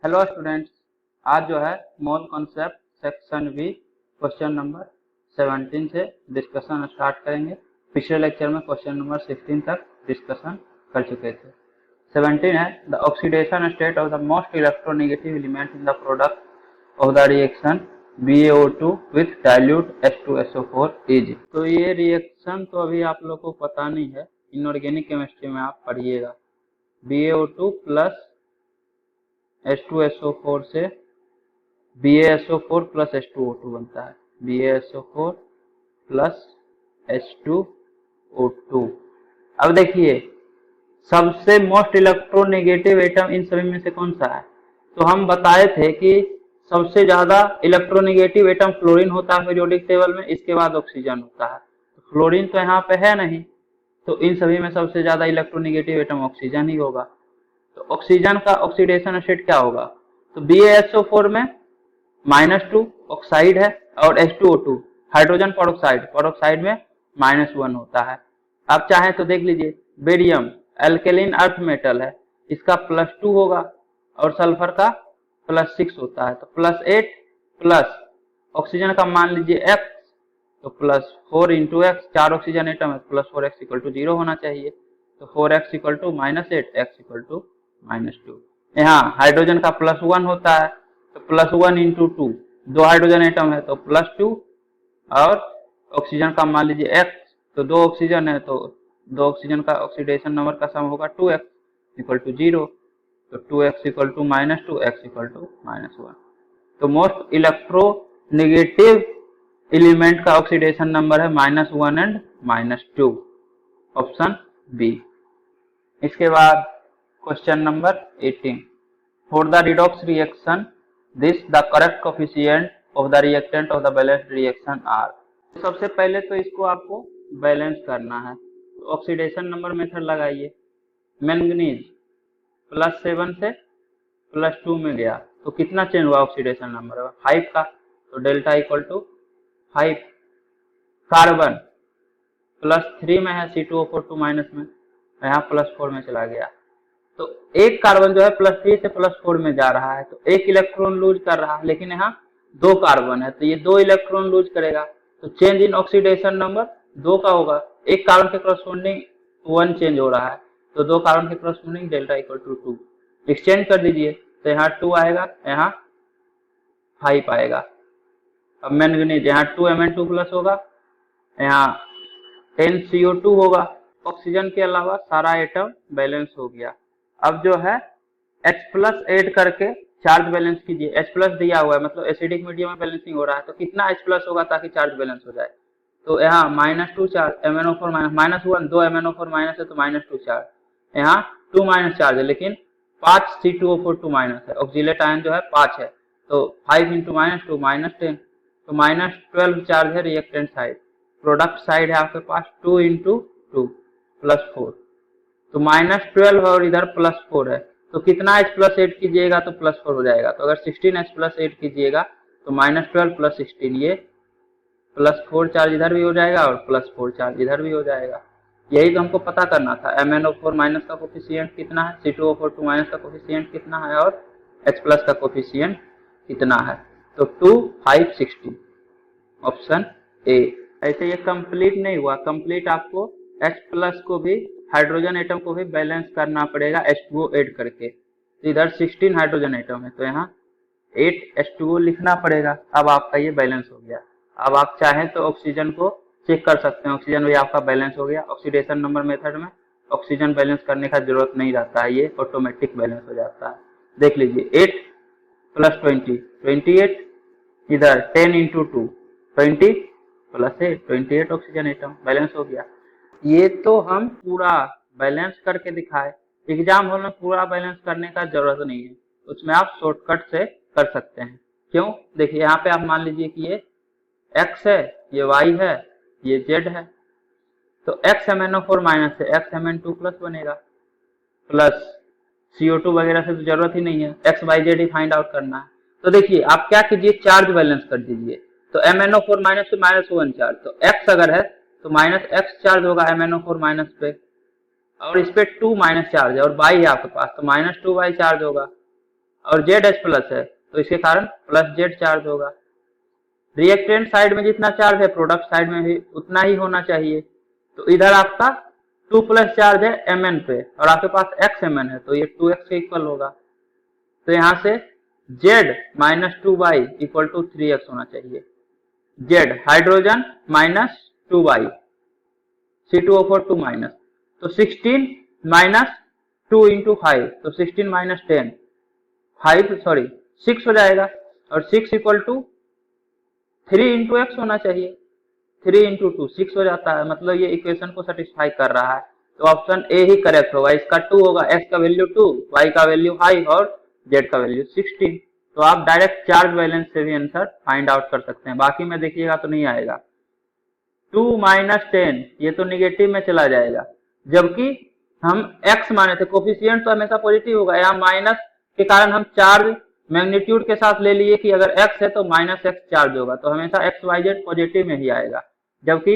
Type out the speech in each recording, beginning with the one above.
Hello students, आज जो है mole concept section B question number 17 से डिस्कशन स्टार्ट करेंगे। पिछले लेक्चर में क्वेश्चन नंबर 16 तक डिस्कशन कर चुके थे। 17 है the oxidation state of the most electronegative element in the product of the reaction BaO2 with dilute H2SO4 is. तो ये रिएक्शन तो अभी आप लोग को पता नहीं है, इनऑर्गेनिक केमिस्ट्री में आप पढ़िएगा। BaO2 प्लस H2SO4 से BaSO4 प्लस H2O2 बनता है। BaSO4 plus H2O2। अब देखिए, सबसे मोस्ट इलेक्ट्रोनेगेटिव एटम इन सभी में से कौन सा है? तो हम बताए थे कि सबसे ज्यादा इलेक्ट्रोनेगेटिव एटम फ्लोरीन होता है पीरियोडिक टेबल में, इसके बाद ऑक्सीजन होता है। तो फ्लोरीन तो यहाँ पे है नहीं, तो इन सभी में सबसे ज्यादा इलेक्ट्रोनेगेटिव एटम ऑक्सीजन ही होगा। तो ऑक्सीजन का ऑक्सीडेशन स्टेट क्या होगा? तो BaSO4 में -2 ऑक्साइड है और H2O2 हाइड्रोजन परऑक्साइड में -1 होता है। आप चाहें तो देख लीजिए, बेरियम एल्केलिन अर्थ मेटल है, इसका +2 होगा और सल्फर का +6 होता है। तो +8 प्लस ऑक्सीजन का मान लीजिए x, तो +4 इंटू एक्स, 4 ऑक्सीजन एटम है, +4x = 0 होना चाहिए। तो 4x = -8, x = -2। यहाँ हाइड्रोजन का +1 होता है, तो +1 इंटू 2, 2 हाइड्रोजन एटम है तो +2, और ऑक्सीजन का मान लीजिए x, तो 2 ऑक्सीजन है तो 2 ऑक्सीजन का ऑक्सीडेशन नंबर का सम होगा 2x = 0। तो 2x = -2, x = -1। तो मोस्ट इलेक्ट्रोनेगेटिव एलिमेंट का ऑक्सीडेशन नंबर है -1 एंड -2, ऑप्शन बी। इसके बाद question number 18, for the redox reaction this the correct coefficient of the reactant of the balanced reaction are. सबसे पहले तो इसको आपको बैलेंस करना है, तो ऑक्सीडेशन नंबर मेथड लगाइए। मैंगनीज +7 से +2 में गया तो कितना चेंज हुआ ऑक्सीडेशन नंबर? 5 का, तो डेल्टा = 5। कार्बन +3 में है, C2O4 2 माइनस में, यहाँ +4 में चला गया। तो एक कार्बन जो है +3 से +4 में जा रहा है, तो एक इलेक्ट्रॉन लूज कर रहा है, लेकिन यहाँ 2 कार्बन है तो ये 2 इलेक्ट्रॉन लूज करेगा। तो चेंज इन ऑक्सीडेशन नंबर 2 का होगा। एक कार्बन के करस्पॉन्डिंग 1 चेंज हो रहा है, तो 2 कार्बन के करस्पॉन्डिंग डेल्टा = 2। एक्सचेंज कर दीजिए, तो यहाँ 2 आएगा, यहाँ 5 आएगा। अब मैंगनीज यहाँ 2Mn2+ होगा, यहाँ 10CO2 होगा। ऑक्सीजन के अलावा सारा एटम बैलेंस हो गया। अब जो है H+ ऐड करके चार्ज बैलेंस कीजिए। H+ दिया हुआ है, मतलब एसिडिक मीडियम में बैलेंसिंग हो रहा है, तो कितना H+ होगा ताकि चार्ज बैलेंस हो जाए? तो यहाँ -2 चार्ज, MnO4 -1, 2 MnO4 माइनस है तो -2 चार्ज, यहाँ 2 माइनस चार्ज है, लेकिन 5 C2O4 2 माइनस है, ऑक्सीलेट आयन जो है 5 है, तो 5 × -2 -10, तो -12 चार्ज है रिएक्टेंट साइड। प्रोडक्ट साइड है आपके पास 2 × 2 +4, तो -12 और इधर +4 है, तो कितना H+ ऐड कीजिएगा तो +4 हो जाएगा। तो अगर 16 H+ ऐड कीजिएगा तो -12 + 16, ये +4 चार्ज इधर भी हो जाएगा और +4 चार्ज इधर भी हो जाएगा। यही तो हमको पता करना था, MnO4 माइनस का कोफिशिएंट कितना है, C2O4 2 माइनस का कोफिशिएंट कितना है, और H+ का कोफिशिएंट कितना है। तो 2 5 16, ऑप्शन ए। ऐसे ये कंप्लीट नहीं हुआ, कंप्लीट आपको H+ को भी, हाइड्रोजन एटम को भी बैलेंस करना पड़ेगा H2O ऐड करके। तो इधर 16 हाइड्रोजन एटम है, तो यहाँ 8 H2O लिखना पड़ेगा। अब आपका ये बैलेंस हो गया। अब आप चाहें तो ऑक्सीजन को चेक कर सकते हैं, ऑक्सीजन भी आपका बैलेंस हो गया। ऑक्सीडेशन नंबर मेथड में ऑक्सीजन बैलेंस करने का जरूरत नहीं रहता है, ये ऑटोमेटिक बैलेंस हो जाता है। देख लीजिए, 8 + 20 28, इधर 10 × 2 20 + 8 28 ऑक्सीजन एटम बैलेंस हो गया। ये तो हम पूरा बैलेंस करके दिखाए। एग्जाम हॉल में पूरा बैलेंस करने का जरूरत नहीं है, उसमें आप शॉर्टकट से कर सकते हैं। क्यों? देखिए, यहाँ पे आप मान लीजिए कि ये x है, ये y है, ये z है, तो x MnO4 माइनस से x Mn2+ बनेगा, प्लस CO2 वगैरह से तो जरूरत ही नहीं है, x y z ही फाइंड आउट करना है। तो देखिए, आप क्या कीजिए, चार्ज बैलेंस कर दीजिए। तो MnO4 माइनस से -1 चार्ज, तो x अगर है तो -x चार्ज होगा MnO4 माइनस पे, और इस पे 2 माइनस चार्ज है और y है आपके पास, तो -2y चार्ज होगा। और ZH+ है तो इसके कारण +Z चार्ज होगा। रिएक्टेंट साइड में जितना चार्ज है प्रोडक्ट साइड में भी उतना ही होना चाहिए। तो इधर आपका 2+ चार्ज है Mn पे और आपके पास XMn है तो ये 2x के इक्वल होगा। तो यहाँ से Z - 2y = 3x होना चाहिए। Z हाइड्रोजन -2y C2O4 2- तो 16 - 2 × 5 तो 16 - 10 6 हो जाएगा और 6 = 3 × x होना चाहिए। 3 × 2 6 हो जाता है, मतलब ये इक्वेशन को सेटिस्फाई कर रहा है। तो ऑप्शन ए ही करेक्ट होगा। इसका 2 होगा, x का वैल्यू 2, y का वैल्यू 5 और z का वैल्यू 16। तो आप डायरेक्ट चार्ज बैलेंस से भी आंसर फाइंड आउट कर सकते हैं। बाकी में देखिएगा तो नहीं आएगा। 2 - 10 ये तो निगेटिव में चला जाएगा, जबकि हम x माने थे, कोफिशिएंट तो हमेशा पॉजिटिव होगा। यहाँ माइनस के कारण हम चार्ज मैग्नीट्यूड के साथ ले लिए कि अगर x है तो -x चार्ज होगा, तो हमेशा XYZ पॉजिटिव में ही आएगा। जबकि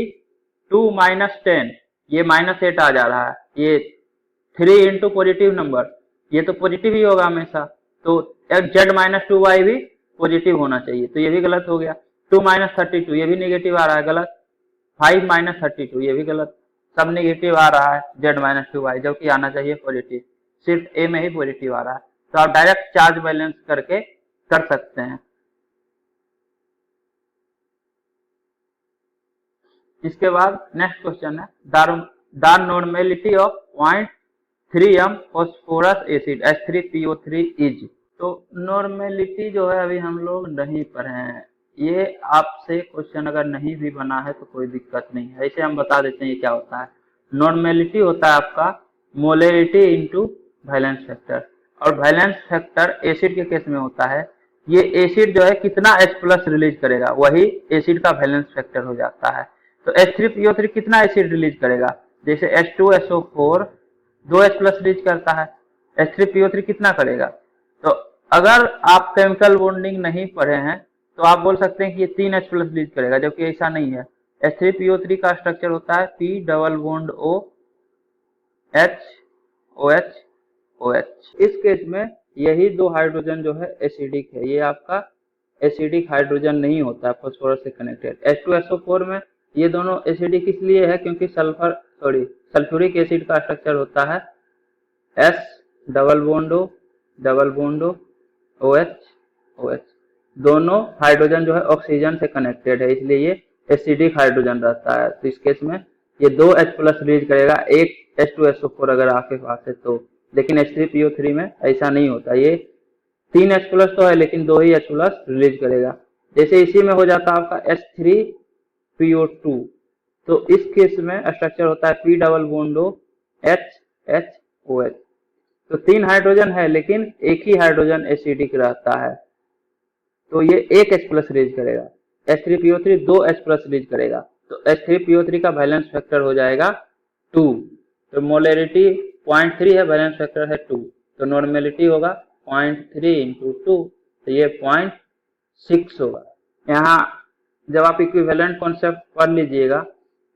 2 - 10 ये -8 आ जा रहा है, ये 3 × पॉजिटिव नंबर, ये तो पॉजिटिव ही होगा हमेशा। तो Z - 2y भी पॉजिटिव होना चाहिए, तो ये भी गलत हो गया। 2 - 32 ये भी नेगेटिव आ रहा है, गलत। 5 - 32 ये भी गलत। सब नेगेटिव आ रहा है Z - 2y, जबकि आना चाहिए पॉजिटिव। सिर्फ ए में ही पॉजिटिव आ रहा है। तो आप डायरेक्ट चार्ज बैलेंस करके कर सकते हैं। इसके बाद नेक्स्ट क्वेश्चन है the normality of 0.3 phosphorous acid H3PO3 is. तो नॉर्मेलिटी जो है अभी हम लोग नहीं पढ़े हैं। ये आपसे क्वेश्चन अगर नहीं भी बना है तो कोई दिक्कत नहीं है, इसे हम बता देते हैं ये क्या होता है। नॉर्मेलिटी होता है आपका मोलरिटी इंटू वैलेंस फैक्टर, और वैलेंस फैक्टर एसिड के केस में होता है। ये एसिड जो है कितना H+ रिलीज करेगा वही एसिड का वैलेंस फैक्टर हो जाता है। तो H3PO3 कितना एसिड रिलीज करेगा, जैसे H2SO4 2H+ रिलीज करता है, H3PO3 कितना करेगा। तो अगर आप केमिकल बॉन्डिंग नहीं पढ़े हैं तो आप बोल सकते हैं कि ये 3H+ रिलीज करेगा, जबकि ऐसा नहीं है। H3PO3 का स्ट्रक्चर होता है P double bond O H OH OH। इस केस में यही दो हाइड्रोजन जो है एसिडिक है, ये आपका एसिडिक हाइड्रोजन नहीं होता है फॉस्फोरस से कनेक्टेड। H2SO4 में ये दोनों एसिडिक इसलिए है क्योंकि सल्फ्यूरिक एसिड का स्ट्रक्चर होता है S double bond O OH OH। दोनों हाइड्रोजन जो है ऑक्सीजन से कनेक्टेड है, इसलिए ये एसिडिक हाइड्रोजन रहता है। तो इस केस में ये 2H+ रिलीज करेगा, एक H2SO4 अगर आपके पास है तो। लेकिन H3PO3 में ऐसा नहीं होता, ये 3H+ तो है लेकिन 2 ही H+ रिलीज करेगा। जैसे इसी में हो जाता है आपका H3PO2, तो इस केस में स्ट्रक्चर होता है P double bond O H OH। तो 3 हाइड्रोजन है लेकिन एक ही हाइड्रोजन एसिडिक रहता है, तो ये 1 H+ रिलीज करेगा। H3PO3 2 H+ रिलीज करेगा, तो H3PO3 का वैलेंस फैक्टर हो जाएगा 2। तो मोलरिटी 0.3 है, वैलेंस फैक्टर है 2, तो नॉर्मेलिटी होगा 0.3 × 2, तो ये 0.6 होगा। यहाँ जब आप इक्विवेलेंट कॉन्सेप्ट पढ़ लीजिएगा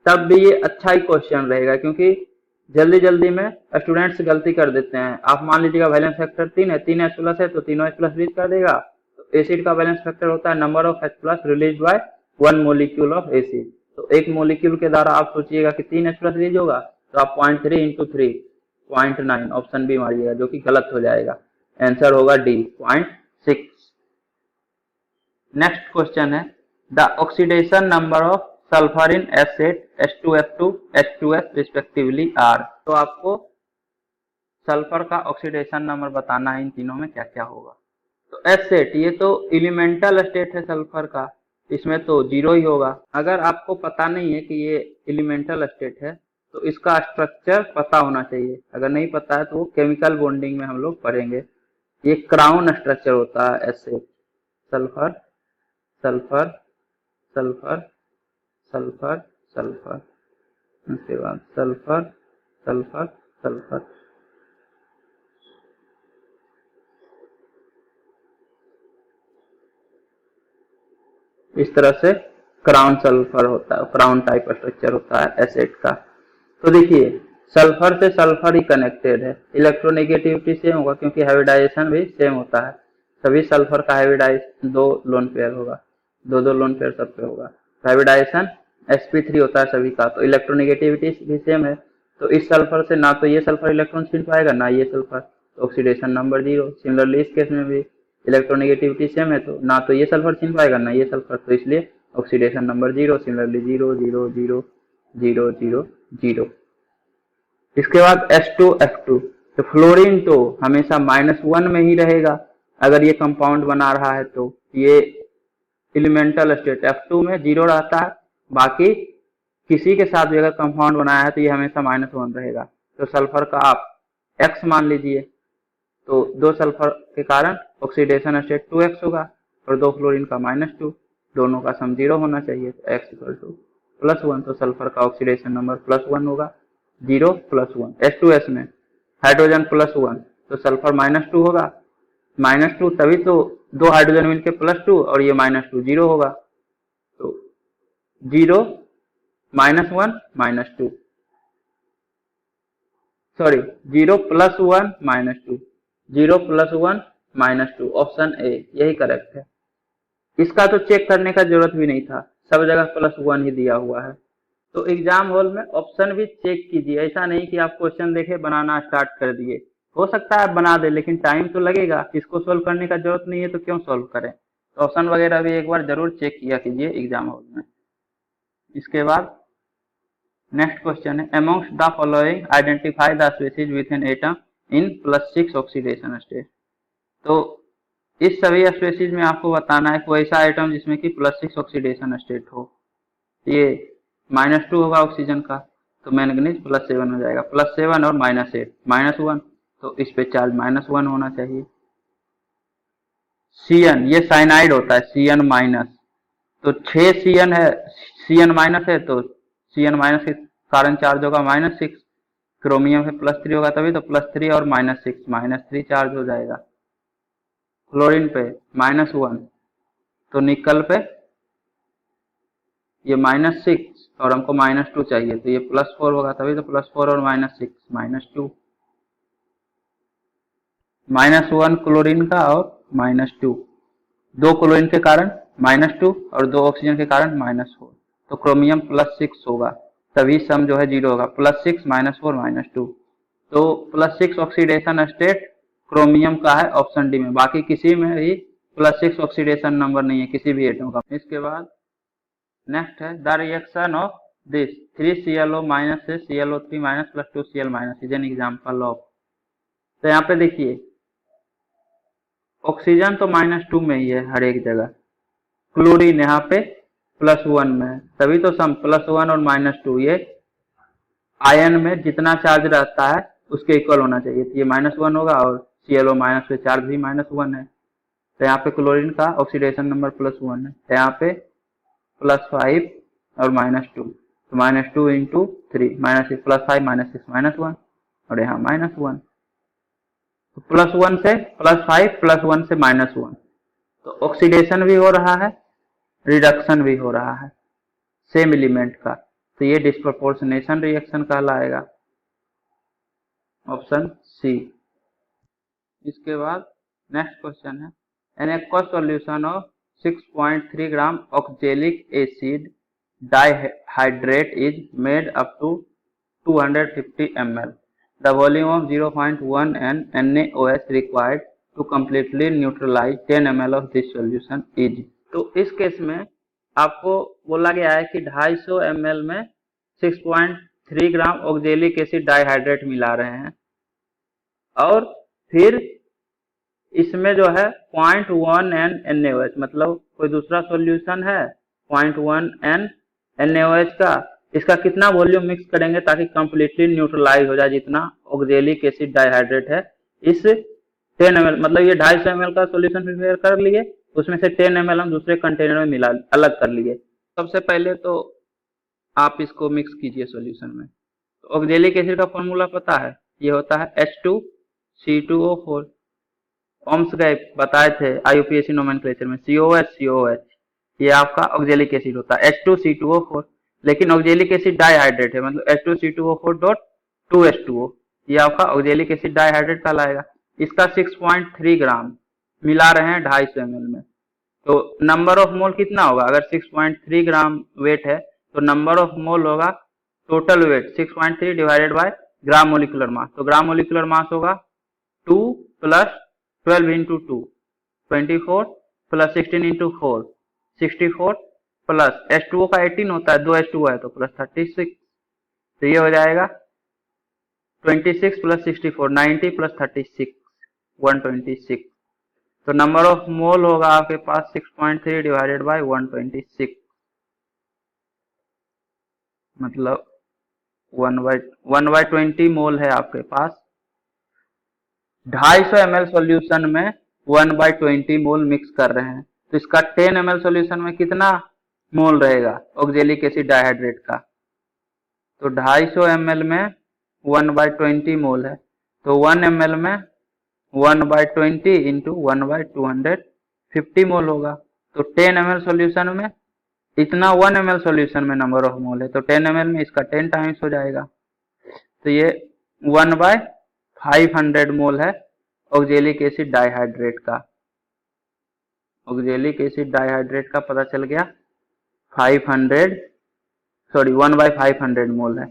तब भी ये अच्छा ही क्वेश्चन रहेगा, क्योंकि जल्दी जल्दी में स्टूडेंट्स गलती कर देते हैं। आप मान लीजिएगा वैलेंस फैक्टर 3 है, 3H+ है तो तीनों H+ रिलीज कर देगा। तो एसिड का वैलेंस फैक्टर होता है number of H+ release by 1 molecule of acid. तो एक मोलिक्यूल के द्वारा आप सोचिएगा कि 3H+ रिलीज होगा, तो आप 0.3 × 3 0.9 ऑप्शन बी मारिएगा, जो कि गलत हो जाएगा। आंसर होगा डी 0.6। नेक्स्ट क्वेश्चन है the oxidation number of sulphur in acid H2F2 H2S respectively are. तो आपको सल्फर का ऑक्सीडेशन नंबर बताना है, इन तीनों में क्या क्या होगा। तो एसिड ये तो एलिमेंटल स्टेट है सल्फर का, इसमें तो 0 ही होगा। अगर आपको पता नहीं है कि ये एलिमेंटल स्टेट है तो इसका स्ट्रक्चर पता होना चाहिए। अगर नहीं पता है तो वो केमिकल बॉन्डिंग में हम लोग पढ़ेंगे। ये क्राउन स्ट्रक्चर होता है acid, sulphur sulphur sulphur sulphur sulphur, उसके बाद सल्फर सल्फर सल्फर। इस तरह से क्राउन सल्फर होता है, क्राउन टाइप स्ट्रक्चर होता है एसिड का। तो देखिए सल्फर से सल्फर ही कनेक्टेड है, इलेक्ट्रोनेगेटिविटी सेम होगा क्योंकि हाइब्रिडाइजेशन भी सेम होता है। सभी सल्फर का हाइब्रिडाइजेशन 2 लोन पेयर होगा, 2 लोन पेयर सब पे होगा। हाइब्रिडाइजेशन sp3 होता है सभी का, तो इलेक्ट्रोनेगेटिविटी भी सेम है। तो इस सल्फर से ना तो ये सल्फर इलेक्ट्रॉन छीन पाएगा ना ये सल्फर, तो ऑक्सीडेशन नंबर 0। सिमिलरली इस केस में भी इलेक्ट्रोनेगेटिविटी सेम है, तो ना तो ये सल्फर छीन पाएगा ना ये सल्फर, तो इसलिए ऑक्सीडेशन नंबर 0। सिमिलरली 0 0 0 0 0 0। इसके बाद H2F2, तो फ्लोरीन तो हमेशा -1 में ही रहेगा अगर ये कंपाउंड बना रहा है, तो ये एलिमेंटल स्टेट F2 में 0 रहता है। बाकी किसी के साथ भी अगर कंपाउंड बनाया है तो ये हमेशा -1 रहेगा। तो सल्फर का आप X मान लीजिए, तो 2 सल्फर के कारण ऑक्सीडेशन स्टेट 2x होगा और 2 फ्लोरीन का -2, दोनों का सम 0 होना चाहिए, तो x = +1। तो सल्फर का ऑक्सीडेशन नंबर +1 होगा, 0 +1। H2S में हाइड्रोजन +1, तो सल्फर -2 होगा, -2 तभी तो 2 हाइड्रोजन मिलके +2 और ये -2 0 होगा, तो 0 -1 -2, सॉरी 0 +1 -2, 0 +1 -2, ऑप्शन ए यही करेक्ट है। इसका तो चेक करने का जरूरत भी नहीं था, सब जगह +1 ही दिया हुआ है। तो एग्जाम हॉल में ऑप्शन भी चेक कीजिए, ऐसा नहीं कि आप क्वेश्चन देखे बनाना स्टार्ट कर दिए। हो सकता है बना दे लेकिन टाइम तो लगेगा, इसको सोल्व करने का जरूरत नहीं है तो क्यों सोल्व करें। तो ऑप्शन वगैरह भी एक बार जरूर चेक किया कीजिए एग्जाम हॉल में। इसके बाद नेक्स्ट क्वेश्चन है, amongst the following identify the species with an atom in +6 oxidation state. तो इस सभी स्पीशीज में आपको बताना है कोई ऐसा आइटम जिसमें कि +6 ऑक्सीडेशन स्टेट हो। ये -2 होगा ऑक्सीजन का, तो मैंगनीज +7 हो जाएगा, +7 और -8 -1, तो इस पे चार्ज -1 होना चाहिए। Cn ये साइनाइड होता है, Cn-, तो 6 Cn है, Cn- है, तो Cn- के कारण चार्ज होगा -6। क्रोमियम है +3 होगा तभी, तो +3 और -6 -3 चार्ज हो जाएगा। क्लोरीन पे -1, तो निकल पे ये -6 और हमको -2 चाहिए, तो ये +4 होगा तभी, तो +4 और -6 -2, -1 क्लोरीन का और -2, 2 क्लोरीन के कारण -2 और 2 ऑक्सीजन के कारण -4, तो क्रोमियम +6 होगा, तभी सम जो है 0 होगा, +6 -4 -2, तो +6 ऑक्सीडेशन स्टेट क्रोमियम का है ऑप्शन डी में। बाकी किसी में भी +6 ऑक्सीडेशन नंबर नहीं है किसी भी एटम का। इसके बाद नेक्स्ट है the reaction of this 3ClO- से ClO3- + 2Cl- is an example of. तो यहाँ पे देखिए ऑक्सीजन तो -2 में ही है हर एक जगह, क्लोरीन यहाँ पे +1 में है, तभी तो सम +1 और -2 ये आयन में जितना चार्ज रहता है उसके इक्वल होना चाहिए, तो ये -1 होगा और ClO- पे चार्ज भी -1 है, तो यहाँ पे क्लोरीन का ऑक्सीडेशन नंबर +1 है, तो यहाँ पे +5 और -2, तो -2 × 3 -6 +5 -6 -1 और यहाँ -1, तो +1 से +5 +1 से -1, तो ऑक्सीडेशन भी हो रहा है रिडक्शन भी हो रहा है सेम एलिमेंट का, तो ये डिस्प्रोपोर्शनेशन रिएक्शन कहलाएगा, ऑप्शन सी। इसके बाद नेक्स्ट क्वेश्चन है an aqueous solution of 6.3 gram oxalic acid dihydrate is made up to 250 ml. The volume of 0.1 NaOH required to completely neutralize 10 ml of this solution is। तो इस case में आपको बोला गया है कि 250 ml में 6.3 ग्राम ऑक्जेलिक एसिड डाइहाइड्रेट मिला रहे हैं और फिर इसमें जो है 0.1 NaOH, मतलब कोई दूसरा सॉल्यूशन है 0.1 NaOH का, इसका कितना वॉल्यूम मिक्स करेंगे ताकि कंप्लीटली न्यूट्रलाइज हो जाए जितना ऑक्जेलिक एसिड डाइहाइड्रेट है। इस 10 ml, मतलब ये 250 ml का सॉल्यूशन प्रिपेयर कर लिए, उसमें से 10 ml हम दूसरे कंटेनर में मिला अलग कर लिए। सबसे पहले तो आप इसको मिक्स कीजिए सॉल्यूशन में। तो ऑक्जेलिक एसिड का फॉर्मूला पता है, ये होता है H2C2O4, ओम्स गए बताए थे IUPAC नोमेनक्लेचर में, COH ये आपका ऑक्जेलिक एसिड होता है H2C2O4, लेकिन ऑक्जेलिक एसिड डाइहाइड्रेट है, मतलब H2C2O4.2H2O, ये आपका ऑक्जेलिक एसिड डाइहाइड्रेट कहलाएगा। इसका 6.3 ग्राम मिला रहे हैं 250 ml में, तो नंबर ऑफ मोल कितना होगा? अगर 6.3 ग्राम वेट है तो नंबर ऑफ मोल होगा total weight 6.3 divided by gram molecular mass, तो ग्राम मोलिकुलर मास होगा 2 plus 12 into 2 24 plus 16 into 4 64 plus H2O का 18 होता है, 2 H2O है तो प्लस 36, तो ये हो जाएगा 26 प्लस 64 90 प्लस 36 126, तो नंबर ऑफ मोल होगा आपके पास 6.3 डिवाइडेड बाय 126, मतलब 1/20 मोल है आपके पास। 250 ml सॉल्यूशन में 1/20 मोल मिक्स कर रहे हैं, तो इसका 10 ml सॉल्यूशन में कितना मोल रहेगा ऑक्जेलिक एसिड डाइहाइड्रेट का? तो 250 ml में 1/20 मोल है, तो 1 ml में 1/20 इंटू 1/250 मोल होगा, तो 10 ml सॉल्यूशन में इतना 1 ml सॉल्यूशन में नंबर ऑफ मोल है, तो 10 ml में इसका 10 टाइम्स हो जाएगा, तो ये 1/500 मोल है ऑक्जेलिक एसिड डाइहाइड्रेट का। ऑक्जेलिक एसिड डाइहाइड्रेट का पता चल गया 1/500 मोल है,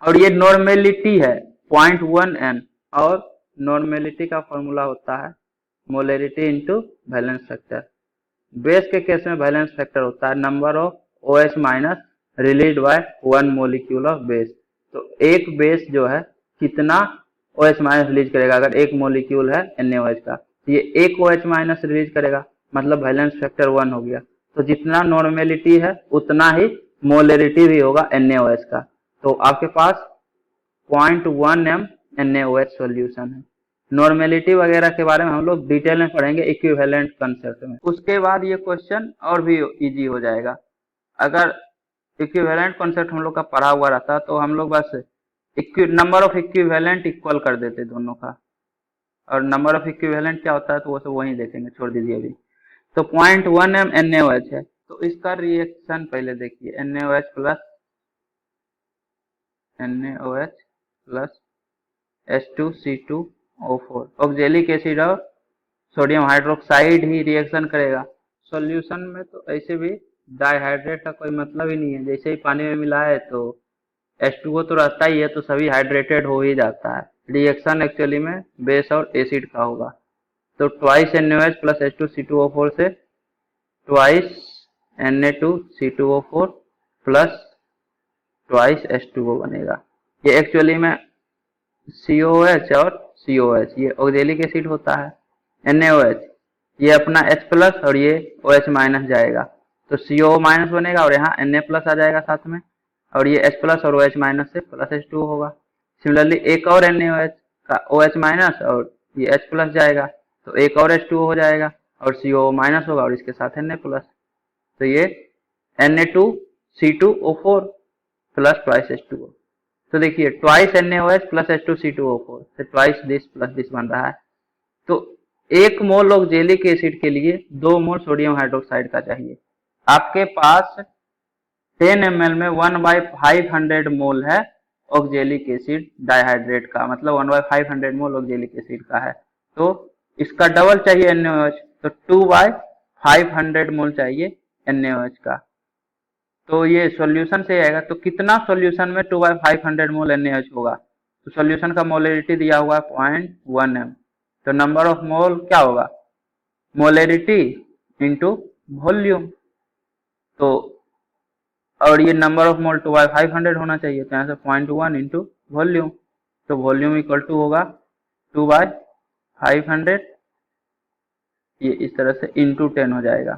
और ये नॉर्मेलिटी है 0.1 n, और नॉर्मेलिटी का फॉर्मूला होता है molarity into valence factor. Base के केस में वैलेंस फैक्टर होता है number of OH minus release by 1 molecule of base, तो एक बेस जो है कितना OH माइनस रिलीज करेगा? अगर एक मोलिक्यूल है NaOH का, तो ये एक OH माइनस रिलीज करेगा, मतलब वैलेंस फैक्टर 1 हो गया, तो जितना नॉर्मेलिटी है उतना ही मोलरिटी भी होगा NaOH का, तो आपके पास 0.1 m NaOH सॉल्यूशन है। नॉर्मेलिटी वगैरह के बारे में हम लोग डिटेल में पढ़ेंगे इक्विवेलेंट कंसेप्ट में। उसके बाद ये क्वेश्चन और भी इजी हो जाएगा। अगर इक्विवेलेंट कंसेप्ट हम लोग का पढ़ा हुआ रहता तो हम लोग बस नंबर ऑफ इक्विवेलेंट इक्वल कर देते दोनों का, और नंबर ऑफ इक्विवेलेंट क्या होता है तो वो सब वहीं देखेंगे, छोड़ दीजिए अभी। तो 0.1 m NaOH है, तो इसका रिएक्शन पहले देखिए, NaOH plus H2C2O4 oxalic acid और सोडियम हाइड्रोक्साइड ही रिएक्शन करेगा। सॉल्यूशन में तो ऐसे भी डाइहाइड्रेट का कोई मतलब ही नहीं है, जैसे ही पानी में मिलाए तो H2O तो रहता ही है, तो सभी हाइड्रेटेड हो ही जाता है। रिएक्शन एक्चुअली में बेस और एसिड का होगा, तो ट्वाइस NaOH प्लस H2C2O4 से twice Na2C2O4 plus twice H2O बनेगा। ये एक्चुअली में COH और COH ये ऑक्जेलिक एसिड होता है। NaOH ये अपना H प्लस और ये OH माइनस जाएगा, तो CO माइनस बनेगा और यहाँ Na प्लस आ जाएगा साथ में, और ये H प्लस और OH माइनस से प्लस H2O होगा। सिमिलरली एक और NaOH का OH माइनस और ये H प्लस जाएगा, तो एक और H2O हो जाएगा और CO माइनस होगा और इसके साथ Na प्लस, तो ये Na2C2O4 प्लस ट्वाइस H2O। तो देखिए ट्वाइस NaOH प्लस H2C2O4 से ट्वाइस दिस प्लस दिस बन रहा है, तो एक मोल ऑक्जेलिक एसिड के लिए 2 मोल सोडियम हाइड्रोक्साइड का चाहिए। आपके पास 10 ml में 1/500 मोल है ऑक्जेलिक एसिड डाइहाइड्रेट का, मतलब 1/500 मोल ऑक्जेलिक एसिड का है, तो इसका डबल चाहिए NaOH, तो 2/500 मोल चाहिए NaOH का, तो ये सॉल्यूशन से आएगा। तो कितना सॉल्यूशन में 2/500 मोल NaOH होगा? तो सॉल्यूशन का मोलरिटी दिया हुआ है 0.1 m, तो नंबर ऑफ मोल क्या होगा? मोलरिटी इंटू वॉल्यूम, तो और ये नंबर ऑफ मोल 2/500 होना चाहिए, तो यहाँ से 0.1 इंटू वॉल्यूम, तो वॉल्यूम इक्वल टू होगा 2/500, ये इस तरह से इंटू 10 हो जाएगा,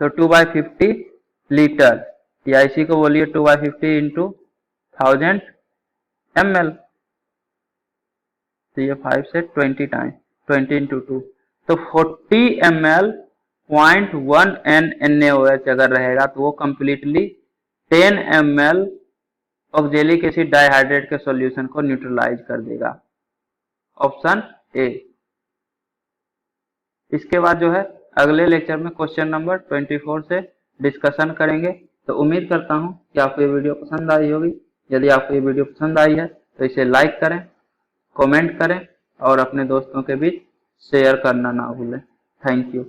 तो 2/50 लीटर, या इसी को बोलिए 2/50 इंटू 1000 ml, तो ये 5 से 20 टाइम 20 इंटू 2, तो 40 ml 0.1 n NaOH अगर रहेगा तो वो completely 10 ml oxalic acid dihydrate के सॉल्यूशन को न्यूट्रलाइज कर देगा, ऑप्शन ए। इसके बाद जो है अगले लेक्चर में क्वेश्चन नंबर 24 से डिस्कशन करेंगे, तो उम्मीद करता हूं कि आपको ये वीडियो पसंद आई होगी। यदि आपको ये वीडियो पसंद आई है तो इसे लाइक करें, कमेंट करें और अपने दोस्तों के बीच शेयर करना ना भूलें। Thank you.